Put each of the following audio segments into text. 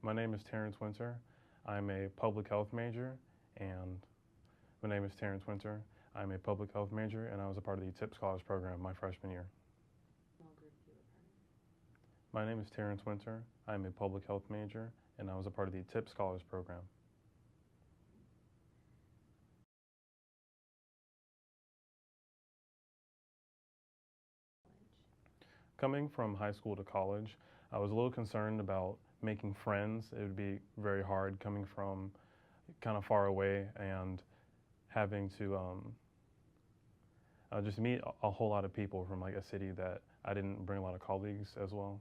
My name is Terrence Winter. I'm a public health major, and my name is Terrence Winter. I'm a public health major, and I was a part of the TIP Scholars Program my freshman year. My name is Terrence Winter. I'm a public health major, and I was a part of the TIP Scholars Program. Coming from high school to college, I was a little concerned about making friends. It would be very hard coming from kind of far away and having to just meet a whole lot of people from like a city that I didn't bring a lot of colleagues as well.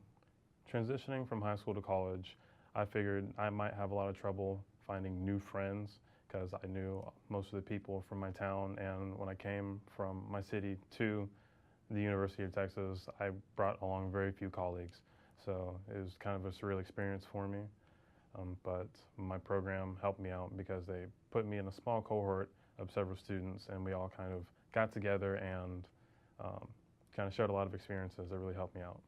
Transitioning from high school to college, I figured I might have a lot of trouble finding new friends because I knew most of the people from my town, and when I came from my city to the University of Texas, I brought along very few colleagues. So it was kind of a surreal experience for me. But my program helped me out because they put me in a small cohort of several students, and we all kind of got together and kind of shared a lot of experiences that really helped me out.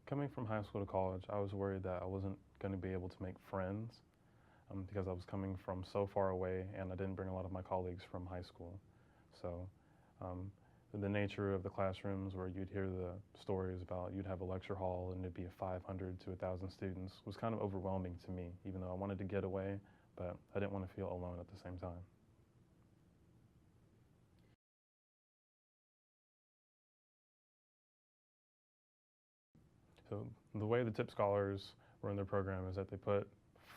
Coming from high school to college, I was worried that I wasn't going to be able to make friends because I was coming from so far away, and I didn't bring a lot of my colleagues from high school. So um, the nature of the classrooms where you'd hear the stories about you'd have a lecture hall and it'd be 500 to 1,000 students was kind of overwhelming to me, even though I wanted to get away, but I didn't want to feel alone at the same time. So the way the TIP scholars run their program is that they put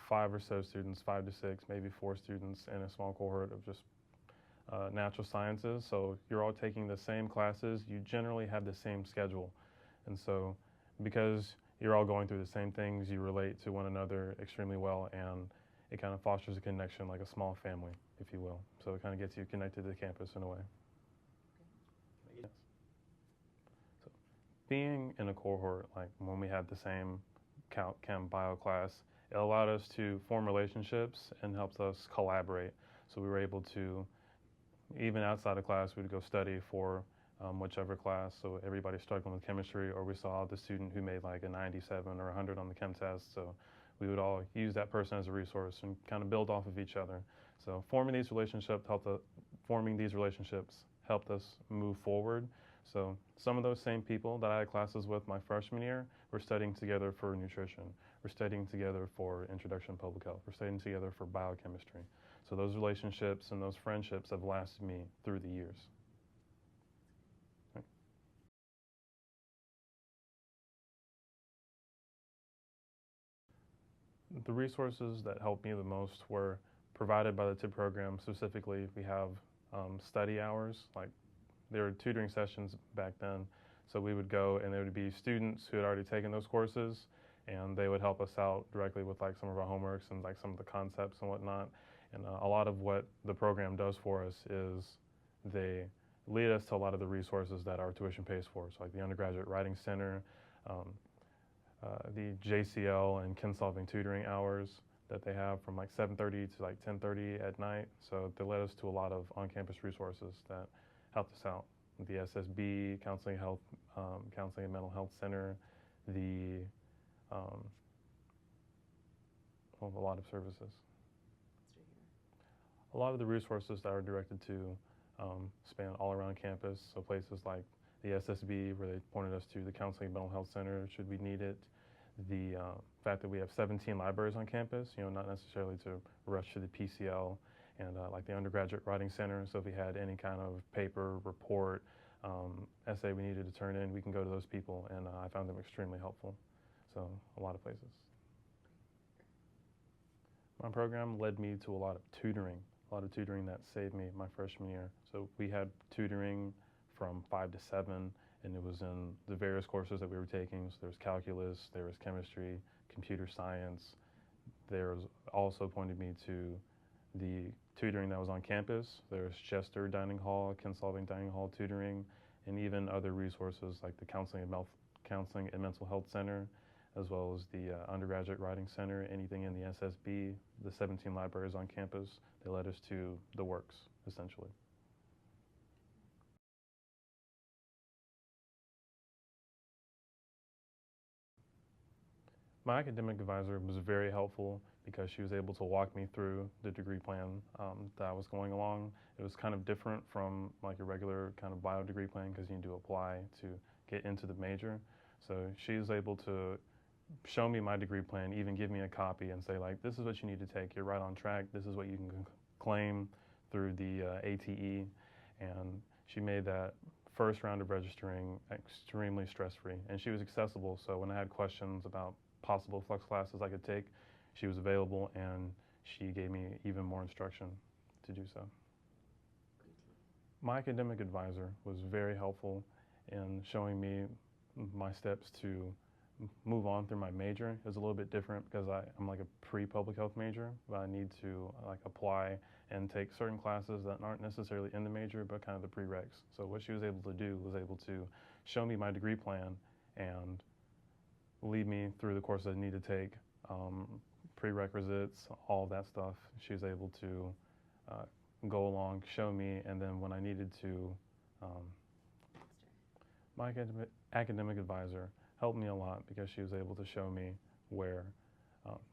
five or so students, 5 to 6, maybe 4 students in a small cohort of just natural sciences. So you're all taking the same classes. You generally have the same schedule. And so because you're all going through the same things, you relate to one another extremely well, and it kind of fosters a connection like a small family, if you will. So it kind of gets you connected to the campus in a way. Yes. So being in a cohort, like when we had the same chem bio class, it allowed us to form relationships and helped us collaborate. So we were able to, even outside of class, we'd go study for whichever class. So everybody's struggling with chemistry, or we saw the student who made like a 97 or 100 on the chem test. So we would all use that person as a resource and kind of build off of each other. So forming these relationships helped us move forward. So some of those same people that I had classes with my freshman year were studying together for nutrition. We're studying together for introduction to public health. We're studying together for biochemistry. So those relationships and those friendships have lasted me through the years. The resources that helped me the most were provided by the TIP program. Specifically, we have study hours, like there were tutoring sessions back then. So we would go, and there would be students who had already taken those courses, and they would help us out directly with like some of our homeworks and like some of the concepts and whatnot. And a lot of what the program does for us is they lead us to a lot of the resources that our tuition pays for. So like the Undergraduate Writing Center, um, the JCL and Kinsolving tutoring hours that they have from like 7:30 to like 10:30 at night. So they led us to a lot of on-campus resources that helped us out. The SSB, Counseling and Mental Health Center, the um, well, a lot of services. A lot of the resources that are directed to span all around campus. So places like the SSB, where they pointed us to the Counseling and Mental Health Center, should we need it. The fact that we have 17 libraries on campus, not necessarily to rush to the PCL, and like the Undergraduate Writing Center. So if we had any kind of paper, report, essay we needed to turn in, we can go to those people, and I found them extremely helpful. So a lot of places. My program led me to a lot of tutoring that saved me my freshman year. So we had tutoring from 5 to 7, and it was in the various courses that we were taking. So there was calculus, there was chemistry, computer science. There was also pointed me to the tutoring that was on campus. There was Chester Dining Hall, Kinsolving Dining Hall tutoring, and even other resources like the Counseling and Mental Health Center, as well as the Undergraduate Writing Center, anything in the SSB, the 17 libraries on campus. They led us to the works, essentially. My academic advisor was very helpful because she was able to walk me through the degree plan that I was going along. It was kind of different from like a regular kind of bio degree plan because you need to apply to get into the major. So she was able to show me my degree plan, even give me a copy and say like, this is what you need to take. You're right on track. This is what you can claim through the ATE. And she made that first round of registering extremely stress-free. And she was accessible. So when I had questions about possible flex classes I could take, she was available and she gave me even more instruction to do so. My academic advisor was very helpful in showing me my steps to move on through my major. It was a little bit different because I'm like a pre-public health major, but I need to like apply and take certain classes that aren't necessarily in the major, but kind of the prereqs. So what she was able to do was able to show me my degree plan and lead me through the courses I need to take, prerequisites, all of that stuff. She was able to go along, show me, and then when I needed to, my academic advisor helped me a lot because she was able to show me where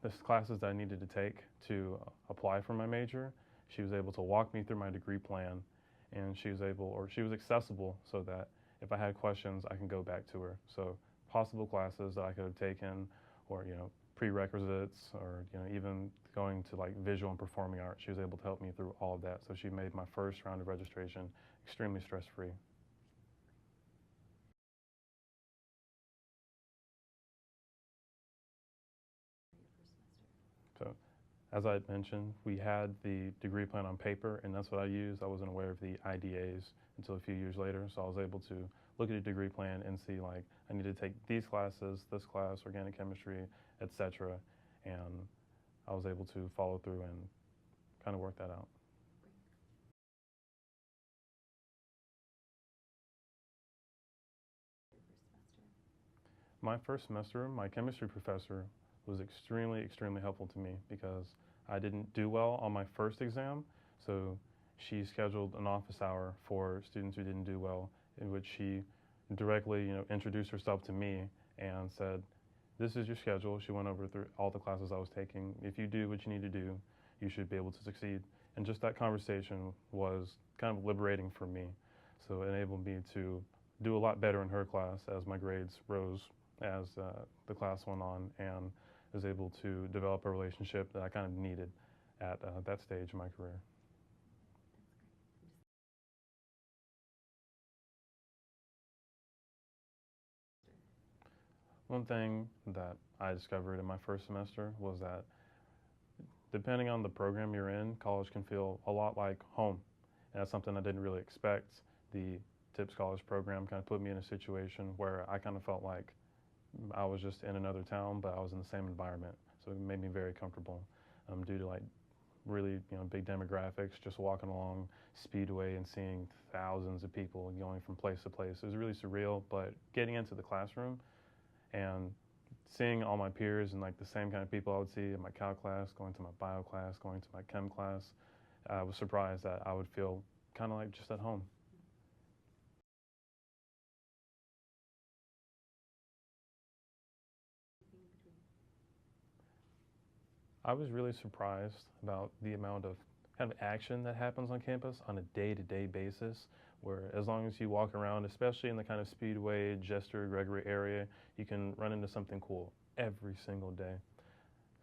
the classes that I needed to take to apply for my major. She was able to walk me through my degree plan, and she was accessible so that if I had questions, I can go back to her. So possible classes that I could have taken, or prerequisites, or even going to like visual and performing arts. She was able to help me through all of that. So she made my first round of registration extremely stress-free. So as I had mentioned, we had the degree plan on paper, and that's what I used. I wasn't aware of the IDAs until a few years later, so I was able to look at a degree plan and see like I need to take these classes, this class, organic chemistry, etc. And I was able to follow through and kind of work that out. My first semester, my chemistry professor was extremely helpful to me because I didn't do well on my first exam. So she scheduled an office hour for students who didn't do well, in which she directly, introduced herself to me and said, "This is your schedule." She went over through all the classes I was taking. If you do what you need to do, you should be able to succeed. And just that conversation was kind of liberating for me. So it enabled me to do a lot better in her class as my grades rose as the class went on, and was able to develop a relationship that I kind of needed at that stage in my career. One thing that I discovered in my first semester was that depending on the program you're in, college can feel a lot like home. And that's something I didn't really expect. The Tip Scholars program kind of put me in a situation where I kind of felt like I was just in another town, but I was in the same environment. So it made me very comfortable due to like really big demographics, just walking along Speedway and seeing thousands of people going from place to place. It was really surreal, but getting into the classroom and seeing all my peers and like the same kind of people I would see in my calc class, going to my bio class, going to my chem class, I was surprised that I would feel kind of like just at home. I was really surprised about the amount of kind of action that happens on campus on a day-to-day basis, where as long as you walk around, especially in the kind of Speedway, Jester, Gregory area, you can run into something cool every single day.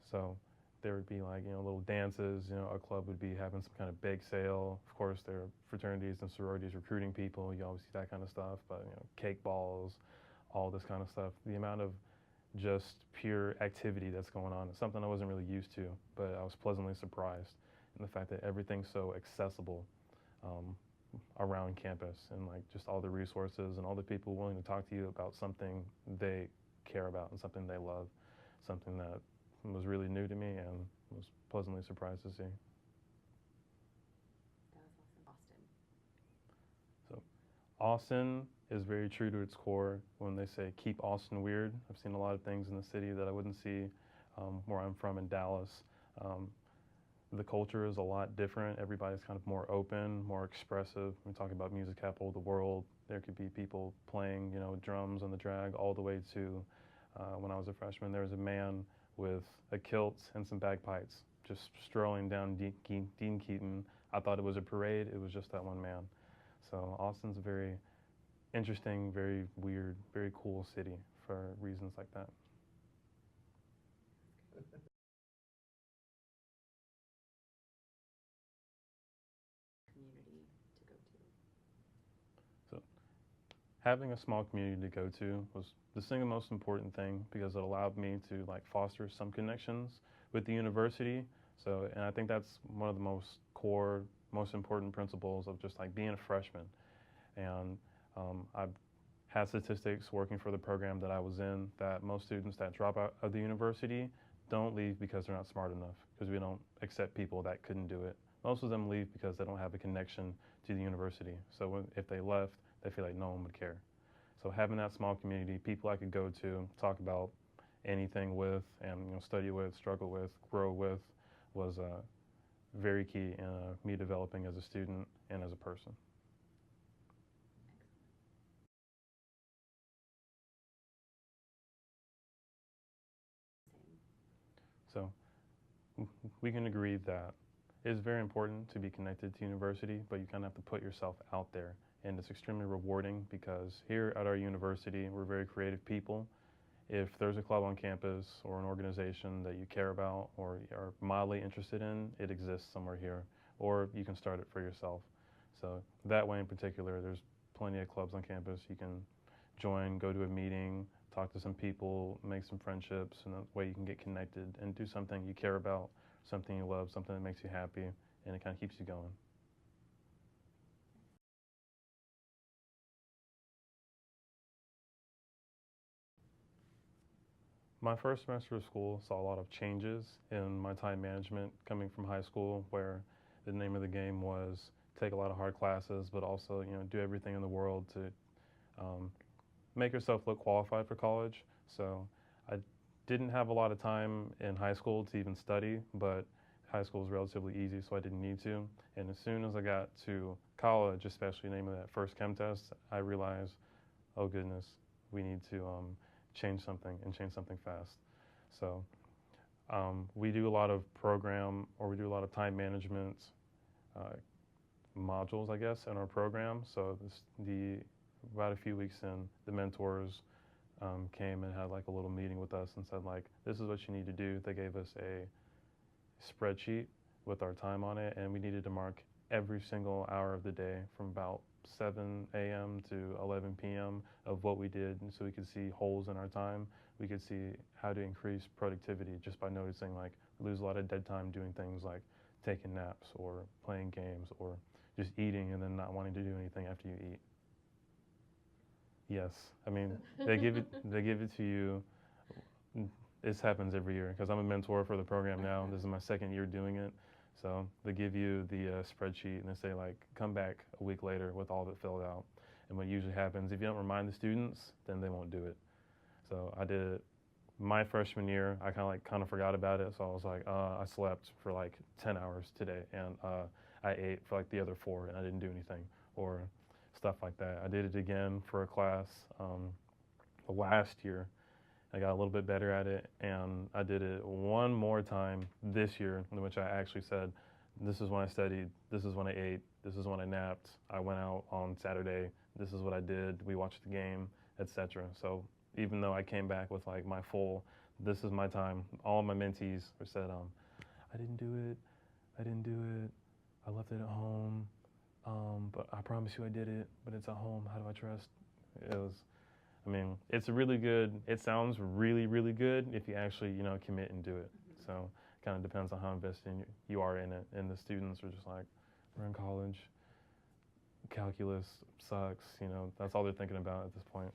So there would be like, little dances, a club would be having some kind of bake sale. Of course, there are fraternities and sororities recruiting people. You always see that kind of stuff, but, cake balls, all this kind of stuff. The amount of just pure activity that's going on is something I wasn't really used to, but I was pleasantly surprised in the fact that everything's so accessible around campus, and like just all the resources and all the people willing to talk to you about something they care about and something they love, something that was really new to me and was pleasantly surprised to see. That was awesome. So Austin is very true to its core when they say keep Austin weird. I've seen a lot of things in the city that I wouldn't see where I'm from in Dallas. Um, the culture is a lot different. Everybody's kind of more open, more expressive. We talk about music capital of the world. There could be people playing, drums on the drag, all the way to when I was a freshman. There was a man with a kilt and some bagpipes just strolling down Dean Keaton. I thought it was a parade. It was just that one man. So Austin's a very interesting, very weird, very cool city for reasons like that. Community to go to. So having a small community to go to was the single most important thing because it allowed me to like foster some connections with the university. So, and I think that's one of the most core, most important principles of just like being a freshman. And I've had statistics working for the program that I was in that most students that drop out of the university don't leave because they're not smart enough, because we don't accept people that couldn't do it. Most of them leave because they don't have a connection to the university. So if they left, they feel like no one would care. So having that small community, people I could go to, talk about anything with, and study with, struggle with, grow with, was very key in me developing as a student and as a person. So we can agree that it's very important to be connected to university, but you kind of have to put yourself out there. And it's extremely rewarding because here at our university, we're very creative people. If there's a club on campus or an organization that you care about or are mildly interested in, it exists somewhere here. Or you can start it for yourself. So that way in particular, there's plenty of clubs on campus. You can join, go to a meeting, talk to some people, make some friendships, and that way you can get connected and do something you care about, something you love, something that makes you happy, and it kind of keeps you going. My first semester of school saw a lot of changes in my time management coming from high school, where the name of the game was take a lot of hard classes, but also do everything in the world to um, make yourself look qualified for college. So I didn't have a lot of time in high school to even study, but high school was relatively easy, so I didn't need to. And as soon as I got to college, especially naming that first chem test, I realized, oh goodness, we need to change something and change something fast. So we do a lot of program, or we do a lot of time management uh, modules, I guess, in our program. So about a few weeks in, the mentors came and had like a little meeting with us and said like, this is what you need to do. They gave us a spreadsheet with our time on it, and we needed to mark every single hour of the day from about 7 a.m. to 11 p.m. of what we did, and so we could see holes in our time. We could see how to increase productivity just by noticing like we lose a lot of dead time doing things like taking naps or playing games or just eating and then not wanting to do anything after you eat. Yes, I mean they give it to you. This happens every year because I'm a mentor for the program now. This is my second year doing it. So they give you the spreadsheet and they say like, come back a week later with all of it filled out. And what usually happens, if you don't remind the students, then they won't do it. So I did it my freshman year. I kind of forgot about it. So I was like, I slept for like 10 hours today, and I ate for like the other 4, and I didn't do anything, or stuff like that. I did it again for a class last year. I got a little bit better at it, and I did it one more time this year, in which I actually said, this is when I studied, this is when I ate, this is when I napped, I went out on Saturday, this is what I did, we watched the game, etc. So even though I came back with like my full, this is my time, all my mentees said, I didn't do it, I didn't do it, I left it at home, but I promise you I did it, but it's at home, how do I trust? It was, I mean, it's really good. It sounds really, really good if you actually, commit and do it. So it kind of depends on how invested you are in it. And the students are just like, we're in college. Calculus sucks. That's all they're thinking about at this point.